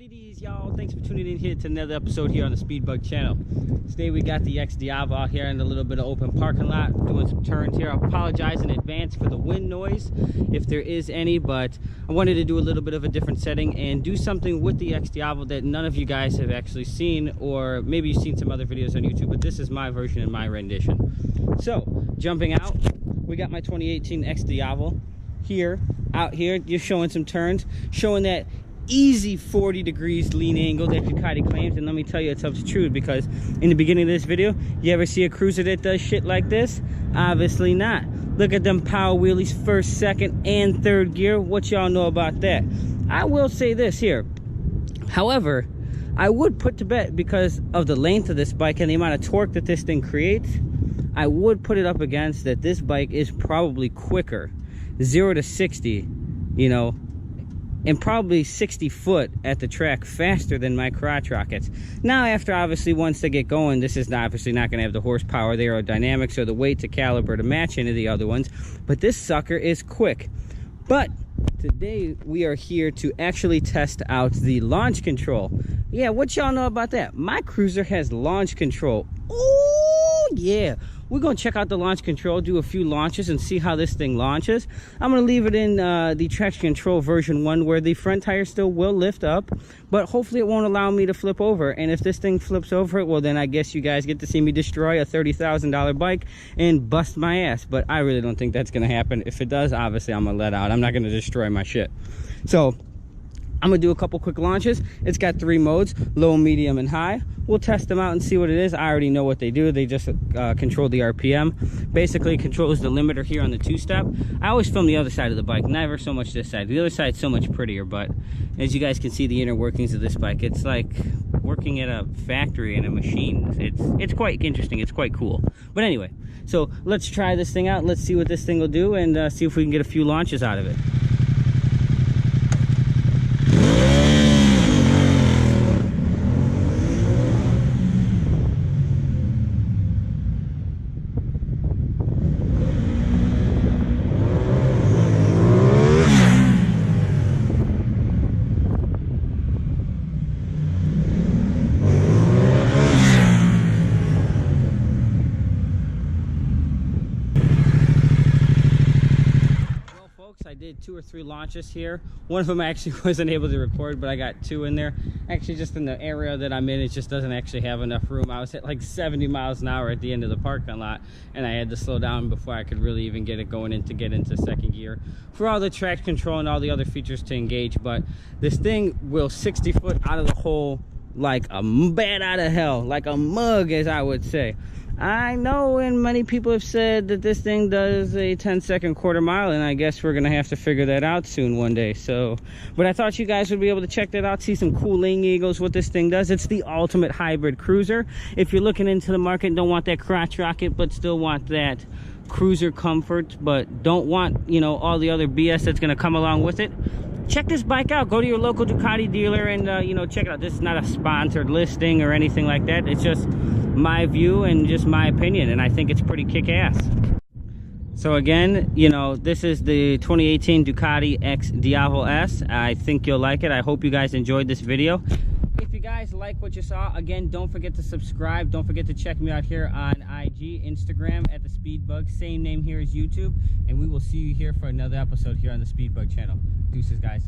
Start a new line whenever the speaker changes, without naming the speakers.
Greetings, y'all. Thanks for tuning in here to another episode here on the Speedbug channel. Today we got the X-Diavo out here in a little bit of open parking lot, doing some turns here. I apologize in advance for the wind noise, if there is any, but I wanted to do a little bit of a different setting and do something with the X-Diavo that none of you guys have actually seen, or maybe you've seen some other videos on YouTube, but this is my version and my rendition. So, jumping out, we got my 2018 X-Diavo out here, just showing some turns, showing that easy 40 degrees lean angle that Ducati claims. And let me tell you, it's tells the truth, because in the beginning of this video, you ever see a cruiser that does shit like this? Obviously not. Look at them power wheelies, first, second, and third gear. What y'all know about that? I will say this here, however, I would put to bet, because of the length of this bike and the amount of torque that this thing creates, I would put it up against that this bike is probably quicker 0 to 60, you know, and probably 60 foot at the track faster than my crotch rockets. Now, after obviously once they get going, this is obviously not going to have the horsepower, the aerodynamics, or the weight to caliber to match any of the other ones, but this sucker is quick. But today we are here to actually test out the launch control. Yeah, what y'all know about that? My cruiser has launch control. Oh yeah, we're gonna check out the launch control, do a few launches, and see how this thing launches. I'm gonna leave it in the traction control version 1, where the front tire still will lift up, but hopefully it won't allow me to flip over. And if this thing flips over, well, then I guess you guys get to see me destroy a $30,000 bike and bust my ass. But I really don't think that's gonna happen. If it does, obviously I'm gonna let out. I'm not gonna destroy my shit. So I'm gonna do a couple quick launches. It's got 3 modes, low, medium, and high. We'll test them out and see what it is. I already know what they do. They just control the RPM. Basically, it controls the limiter here on the 2-step. I always film the other side of the bike, never so much this side. The other side's so much prettier, but as you guys can see the inner workings of this bike, it's like working at a factory in a machine. It's quite interesting. It's quite cool. But anyway, so let's try this thing out. Let's see what this thing will do, and see if we can get a few launches out of it. I did 2 or 3 launches here. One of them I actually wasn't able to record, but I got 2 in there. Actually, just in the area that I'm in, it just doesn't actually have enough room. I was at like 70 miles an hour at the end of the parking lot, and I had to slow down before I could really even get it going to get into second gear for all the traction control and all the other features to engage. But this thing will 60 foot out of the hole like a bat out of hell, like a mug, as I would say. I know, and many people have said that this thing does a 10-second quarter mile, and I guess we're gonna have to figure that out soon one day. So, but I thought you guys would be able to check that out, see some cool lean eagles, what this thing does. It's the ultimate hybrid cruiser. If you're looking into the market, don't want that crotch rocket, but still want that cruiser comfort, but don't want, you know, all the other BS that's gonna come along with it, check this bike out. Go to your local Ducati dealer and you know, check it out. This is not a sponsored listing or anything like that. It's just my view and just my opinion, and I think it's pretty kick-ass. So again, you know, this is the 2018 Ducati X-Diavo S. I think you'll like it. I hope you guys enjoyed this video. If you guys like what you saw, again, don't forget to subscribe. Don't forget to check me out here on IG, Instagram at the Speedbug. Same name here as YouTube. And we will see you here for another episode here on the Speedbug channel. Deuces, guys.